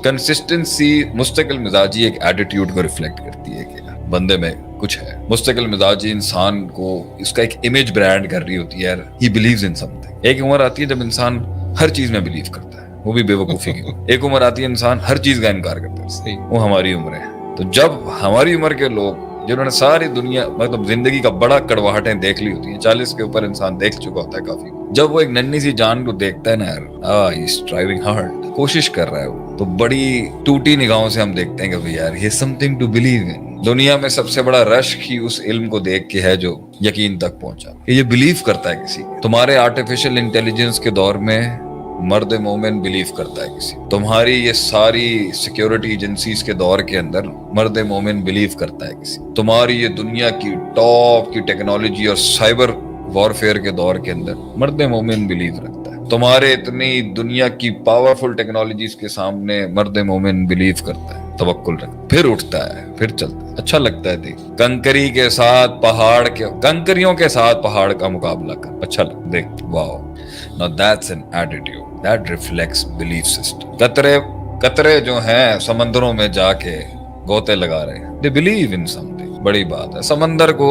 Consistency مستقل مزاجی ایک attitude کو ریفلیکٹ کرتی ہے کہ بندے میں کچھ ہے. مستقل مزاجی انسان کو اس کا ایک امیج برانڈ کر رہی ہوتی ہے یار he believes in some thing. ایک عمر آتی ہے جب انسان ہر چیز میں بلیو کرتا ہے, وہ بھی بے وقوفی کی. ایک عمر آتی ہے انسان ہر چیز کا انکار کرتا ہے, وہ ہماری عمر ہے. تو جب ہماری عمر کے لوگ جنہوں نے ساری دنیا مطلب زندگی کا بڑا کڑواہٹیں دیکھ لی ہوتی ہیں, 40 کے اوپر انسان دیکھ چکا ہوتا ہے کافی, جب وہ ایک ننھی سی جان کو دیکھتا ہے نا یار ہی از ٹرائیونگ ہارڈ, کوشش کر رہا ہے وہ, تو بڑی ٹوٹی نگاہوں سے ہم دیکھتے ہیں کہ یار یہ something to believe in. دنیا میں سب سے بڑا رشک ہی اس علم کو دیکھ کے ہے جو یقین تک پہنچا, یہ بلیو کرتا ہے کسی. تمہارے آرٹیفیشل انٹیلیجنس کے دور میں مرد مومن بلیو کرتا ہے کسی. تمہاری یہ ساری سیکیورٹی ایجنسیز کے دور کے اندر مرد مومن بلیو کرتا ہے کسی. تمہاری یہ دنیا کی ٹاپ کی ٹیکنالوجی اور سائبر وارفیئر کے دور کے اندر مرد مومن بلیو رکھتا ہے. تمہارے اتنی دنیا کی پاورفل ٹیکنالوجیز کے سامنے مرد مومن بلیو کرتا ہے, توکل رکھتا ہے, پھر اٹھتا ہے, پھر چلتا ہے. اچھا لگتا ہے دیکھ کنکری کے ساتھ پہاڑ کے, کنکریوں کے ساتھ پہاڑ کا مقابلہ کر, اچھا لگتا ہے دیکھ. واو, now that's an attitude that reflects belief system. قطرے جو ہیں سمندروں میں جا کے گوتے لگا رہے ہیں, they believe in something. بڑی بات ہے. سمندر کو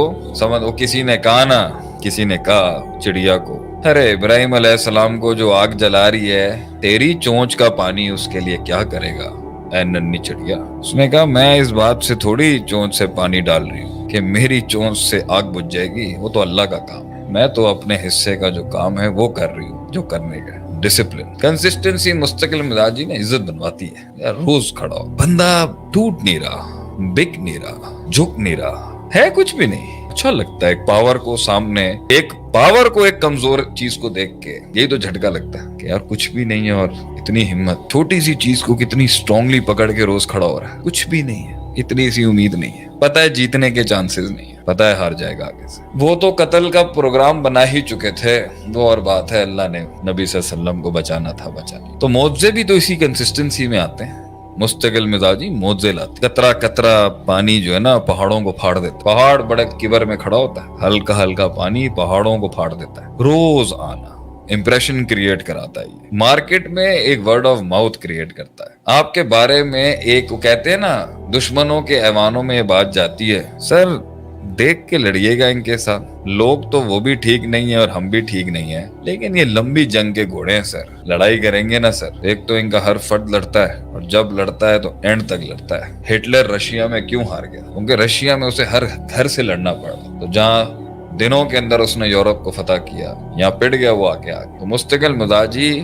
کسی نے کہا نا, کسی نے کہا چڑیا کو, ارے ابراہیم علیہ السلام کو جو آگ جلا رہی ہے, تیری چونچ کا پانی اس کے لیے کیا کرے گا اے ننھی چڑیا. اس نے کہا میں اس بات سے تھوڑی چونچ سے پانی ڈال رہی ہوں کہ میری چونچ سے آگ بجھ جائے گی, وہ تو اللہ کا کام ہے, میں تو اپنے حصے کا جو کام ہے وہ کر رہی ہوں جو کرنے کا. ڈسپلن, کنسسٹنسی مستقل مزاجی نے عزت بنواتی ہے. یار روز کھڑا ہو, بندہ ٹوٹ نہیں رہا, بک نہیں رہا, جھک نہیں رہا, ہے کچھ بھی نہیں. اچھا لگتا ہے ایک پاور کو سامنے, ایک پاور کو ایک کمزور چیز کو دیکھ کے یہی تو جھٹکا لگتا ہے کہ یار کچھ بھی نہیں ہے, اور اتنی ہمت, چھوٹی سی چیز کو کتنی اسٹرانگلی پکڑ کے روز کھڑا ہو رہا ہے. کچھ بھی نہیں ہے, اتنی سی امید نہیں ہے, پتہ ہے جیتنے کے چانسز نہیں ہے, پتہ ہے ہار جائے گا آگے سے. وہ تو قتل کا پروگرام بنا ہی چکے تھے, وہ اور بات ہے, اللہ نے نبی صلی اللہ علیہ وسلم کو بچانا تھا, بچانا. تو معجزے بھی تو اسی کنسسٹنسی میں آتے ہیں. مستقل مزاجی معجزے لاتے. قطرہ قطرہ پانی جو ہے نا پہاڑوں کو پھاڑ دیتا. پہاڑ بڑے کبر میں کھڑا ہوتا ہے, ہلکا ہلکا پانی پہاڑوں کو پھاڑ دیتا ہے. روز آنا امپریشن کریٹ کراتا ہے. مارکیٹ میں ایک ورڈ آف ماؤتھ کریٹ کرتا ہے آپ کے بارے میں. ایک کہتے ہیں نا دشمنوں کے ایوانوں میں یہ بات جاتی ہے, سر دیکھ کے لڑیے گا ان کے ساتھ, لوگ تو وہ بھی ٹھیک نہیں ہیں اور ہم بھی ٹھیک نہیں ہیں, لیکن یہ لمبی جنگ کے گھوڑے ہیں سر, لڑائی کریں گے نا سر. ایک تو ان کا ہر فرد لڑتا ہے, اور جب لڑتا ہے تو اینڈ تک لڑتا ہے. ہٹلر رشیا میں کیوں ہار گیا؟ کیونکہ رشیا میں اسے ہر گھر سے لڑنا پڑا. تو جہاں دنوں کے اندر اس نے یورپ کو فتح کیا, یہاں پڑ گیا وہ آ گیا. تو مستقل مزاجی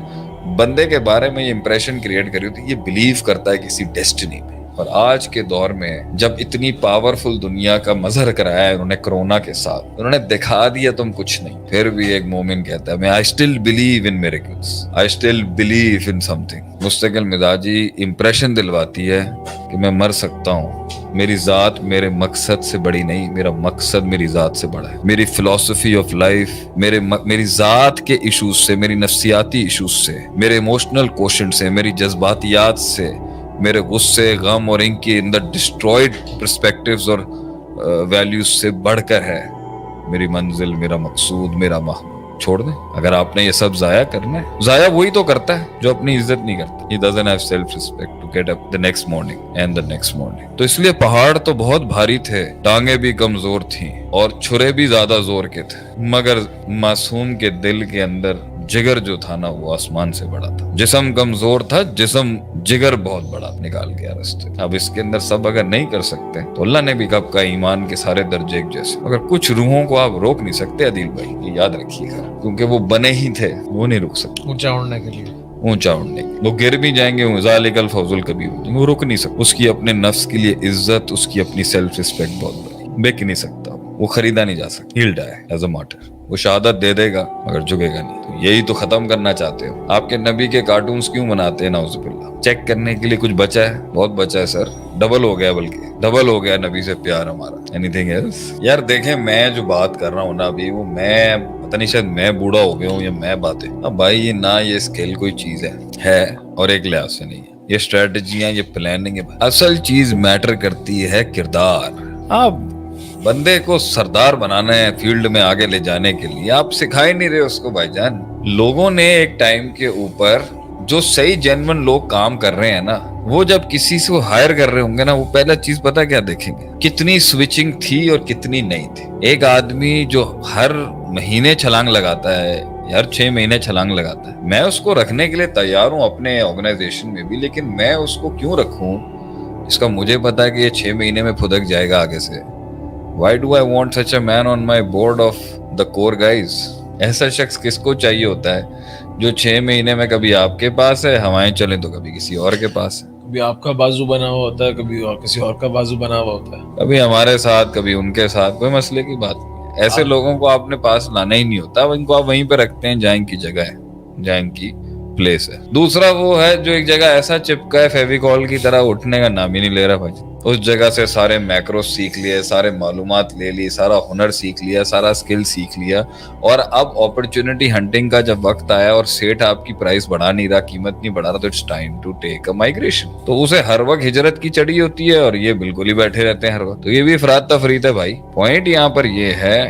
بندے کے بارے میں یہ امپریشن کریٹ کری ہوتی ہے, یہ بلیو کرتا ہے کسی ڈیسٹنی میں. اور آج کے دور میں جب اتنی پاورفل دنیا کا مظہر کرایا ہے انہوں نے کرونا کے ساتھ, انہوں نے دکھا دیا تم کچھ نہیں, پھر بھی ایک مومن کہتا ہے میں I still believe in miracles, I still believe in something. مستقل مزاجی امپریشن دلواتی ہے کہ میں مر سکتا ہوں, میری ذات میرے مقصد سے بڑی نہیں, میرا مقصد میری ذات سے بڑا ہے. میری فلسفی آف لائف میری ذات کے ایشوز سے, میری نفسیاتی ایشوز سے, میرے ایموشنل کوشنٹ سے, میری جذباتیات سے, میرے غصے غم اور ان کی اندر ڈسٹرائیڈ پرسپیکٹیوز اور ویلیوز سے بڑھ کر ہے میری منزل, میرا مقصود, میرا محبوب. چھوڑ دیں. اگر آپ نے یہ سب ضائع کرنا ہے, ضائع وہی تو کرتا ہے جو اپنی عزت نہیں کرتا. He doesn't have self-respect to get up the next morning and the next morning. تو اس لیے پہاڑ تو بہت بھاری تھے, ٹانگیں بھی کمزور تھیں, اور چھرے بھی زیادہ زور کے تھے, مگر معصوم کے دل کے اندر جگر جو تھا نا وہ آسمان سے بڑا تھا. جسم کمزور تھا, جسم جگر بہت بڑا نکال گیا راستے. اب اس کے اندر سب اگر نہیں کر سکتے تو اللہ نے بھی کب کا ایمان کے سارے درجے ایک جیسے. اگر کچھ روحوں کو آپ روک نہیں سکتے عدیل بھائی, یہ یاد رکھیے گا, کیونکہ وہ بنے ہی تھے, وہ نہیں رک سکتے اونچا اڑنے کے لیے. اونچا اڑنے کے وہ گر بھی جائیں گے, ذالک الفوز الکبیر, وہ رک نہیں سکتے. اس کی اپنے نفس کے لیے عزت, اس کی اپنی سیلف ریسپیکٹ بہت بڑی, بک نہیں سکتا, وہ خریدا نہیں جا سکتا. He died as a martyr. وہ شہادت دے دے گا مگر جھکے گا نہیں. تو یہی تو ختم کرنا چاہتے ہو. آپ کے نبی کے کارٹونز کیوں بناتے ہیں نعوذ باللہ؟ چیک کرنے کے لیے کچھ بچا ہے؟ بہت بچا ہے سر, ڈبل ہو گیا, بلکہ ڈبل ہو گیا نبی سے پیار ہمارا. Anything else? یار دیکھیں میں جو بات کر رہا ہوں نا ابھی, وہ میں پتہ نہیں شاید میں بوڑھا ہو گیا ہوں یا میں باتیں, اب بھائی نہ یہ اسکل کوئی چیز ہے اور ایک لحاظ سے نہیں ہے. یہ اسٹریٹجیاں, یہ پلاننگ ہے. اصل چیز میٹر کرتی ہے کردار. آپ بندے کو سردار بنانا ہے فیلڈ میں آگے لے جانے کے لیے, آپ سکھا ہی نہیں رہے اس کو بھائی جان. لوگوں نے ایک ٹائم کے اوپر جو صحیح جینون لوگ کام کر رہے ہیں نا, وہ جب کسی سے ہائر کر رہے ہوں گے نا، وہ پہلا چیز پتا کیا دیکھیں گے، کتنی سوئچنگ تھی اور کتنی نہیں تھی. ایک آدمی جو ہر مہینے چھلانگ لگاتا ہے، ہر 6 مہینے چھلانگ لگاتا ہے، میں اس کو رکھنے کے لیے تیار ہوں اپنے آرگنائزیشن میں بھی، لیکن میں اس کو کیوں رکھوں اس کا مجھے پتا ہے کہ یہ 6 مہینے میں پھدک جائے گا آگے سے. Why do I want such a man on my board of the core guys؟ ایسا شخص کس کو چاہیے ہوتا ہے جو 6 مہینے میں کبھی آپ کے پاس ہے، ہوائیں چلیں تو کبھی کسی اور کے پاس ہے، کبھی آپ کا بازو بنا ہوا ہوتا ہے، کبھی اور کسی اور کا بازو بنا ہوا ہوتا ہے، کبھی ہمارے ساتھ کبھی ان کے ساتھ، کوئی مسئلے کی بات نہیں. ایسے لوگوں کو آپ نے پاس لانا ہی نہیں ہوتا، ان کو آپ وہیں پہ رکھتے ہیں جہاں ان کی جگہ ہے، جہاں ان کی پلیس ہے. دوسرا وہ ہے جو ایک جگہ ایسا چپکا ہے فیویکول کی طرح، اٹھنے کا نام ہی نہیں لے رہا بھائی. اس جگہ سے سارے میکرو سیکھ لیے، سارے معلومات لے لی، سارا ہنر سیکھ لیا، سارا اسکل سیکھ لیا، اور اب اپرچونٹی ہنٹنگ کا جب وقت آیا اور سیٹ آپ کی پرائس بڑھا نہیں رہا، قیمت نہیں بڑھا رہا، تو it's time to take a migration. تو اسے ہر وقت ہجرت کی چڑھی ہوتی ہے اور یہ بالکل ہی بیٹھے رہتے ہیں ہر وقت. تو یہ بھی افراد تفریط ہے بھائی. پوائنٹ یہاں پر یہ ہے،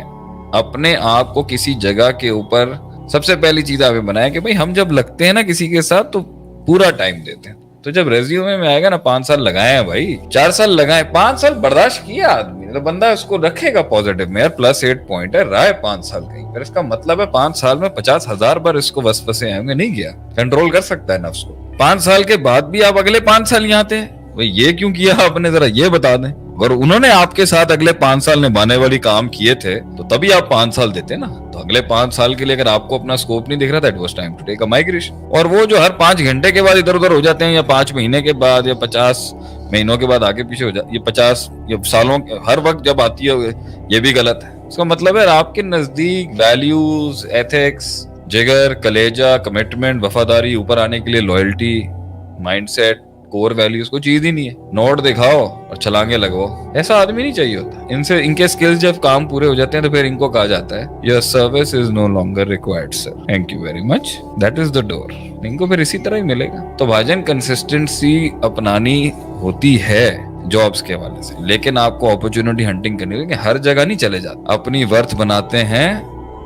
اپنے آپ کو کسی جگہ کے اوپر سب سے پہلی چیز آپ نے بنایا کہ بھائی ہم جب لگتے ہیں نا کسی کے ساتھ تو پورا ٹائم دیتے ہیں. تو جب ریزیومے میں آئے گا نا 5 سال لگائے ہیں بھائی، 4 سال لگائے، 5 سال برداشت کیا آدمی تو بندہ اس کو رکھے گا پازیٹیو میں. یار +8 پوائنٹ ہے، رہا ہے 5 سال کہیں پر، اس کا مطلب ہے 5 سال میں 50,000 بار اس کو وسوسے آئیں گے، نہیں گیا، کنٹرول کر سکتا ہے نفس کو. 5 سال کے بعد بھی آپ اگلے 5 سال یہاں تھے، بھئی یہ کیوں کیا آپ نے، ذرا یہ بتا دیں. اگر انہوں نے آپ کے ساتھ اگلے 5 سال نبھانے والی کام کیے تھے تو تبھی آپ 5 سال دیتے نا. تو اگلے 5 سال کے لیے اگر آپ کو اپنا سکوپ نہیں دکھ رہا تھا، it was time to take a migration. اور وہ جو ہر 5 گھنٹے کے بعد ادھر ادھر ہو جاتے ہیں، یا 5 مہینے کے بعد، یا 50 مہینوں کے بعد آگے پیچھے ہو جاتے، یہ 50 یا سالوں ہر وقت جب آتی ہے، یہ بھی غلط ہے. اس کا مطلب ہے آپ کے نزدیک ویلیوز، ایتھکس، جگر، کلیجہ، کمٹمنٹ، وفاداری، اوپر آنے کے لیے لوئلٹی، مائنڈ سیٹ، کور ویلیوز کو چیز ہی نہیں ہے. نوٹ دکھاؤ اور چھلانگے لگاؤ، ایسا آدمی نہیں چاہیے ہوتا. ان کے سکلز جب کام پورے ہو جاتے ہیں تو پھر ان کو کہا جاتا ہے your service is no longer required sir, thank you very much, that is the door. ان کو پھر اسی طرح ہی ملے گا. تو بھاجن کنسسٹنسی اپنانی ہوتی ہے جابس کے حوالے سے، لیکن آپ کو اپرچونٹی ہنٹنگ کرنی ہوگی کہ ہر جگہ نہیں چلے جاتے. اپنی ورتھ بناتے ہیں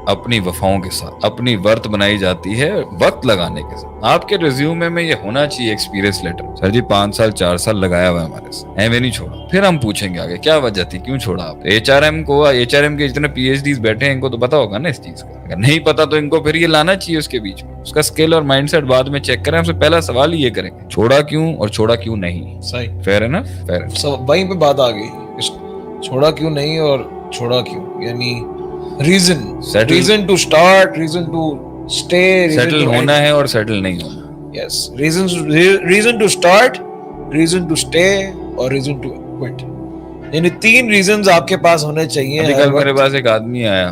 اپنی وفاؤں کے ساتھ، اپنی ورت بنائی جاتی ہے وقت لگانے کے ساتھ. آپ کے ریزیومے میں یہ ہونا چاہیے ایکسپیرینس لیٹر، سر جی 5 سال 4 سال لگایا ہوا ہے ہمارے ساتھ، ایویں نہیں چھوڑا. پھر ہم پوچھیں گے آگے کیا وجہ تھی، کیوں چھوڑا آپ. HRM کے جتنے PhDs بیٹھے ہیں ان کو تو پتا ہوگا نا اس چیز کا. اگر نہیں پتا تو ان کو پھر یہ لانا چاہیے اس کے بیچ میں، اس کا اسکل اور مائنڈ سیٹ بعد میں چیک کریں. ہم سے پہلا سوال ہی یہ کریں گے چھوڑا کیوں اور چھوڑا کیوں نہیں. صحیح، فیئر ہے نا، فیئر. وہیں پہ بات آ گئی، چھوڑا کیوں نہیں اور چھوڑا کیوں، یعنی reason to start, reason to stay, settle ہونا ہے اور سیٹل نہیں ہونا. Yes, reason to start, reason to stay اور ریزن ٹو کوئٹ. یعنی 3 ریزنز آپ کے پاس ہونے چاہیے. ابھی کل میرے پاس ایک آدمی آیا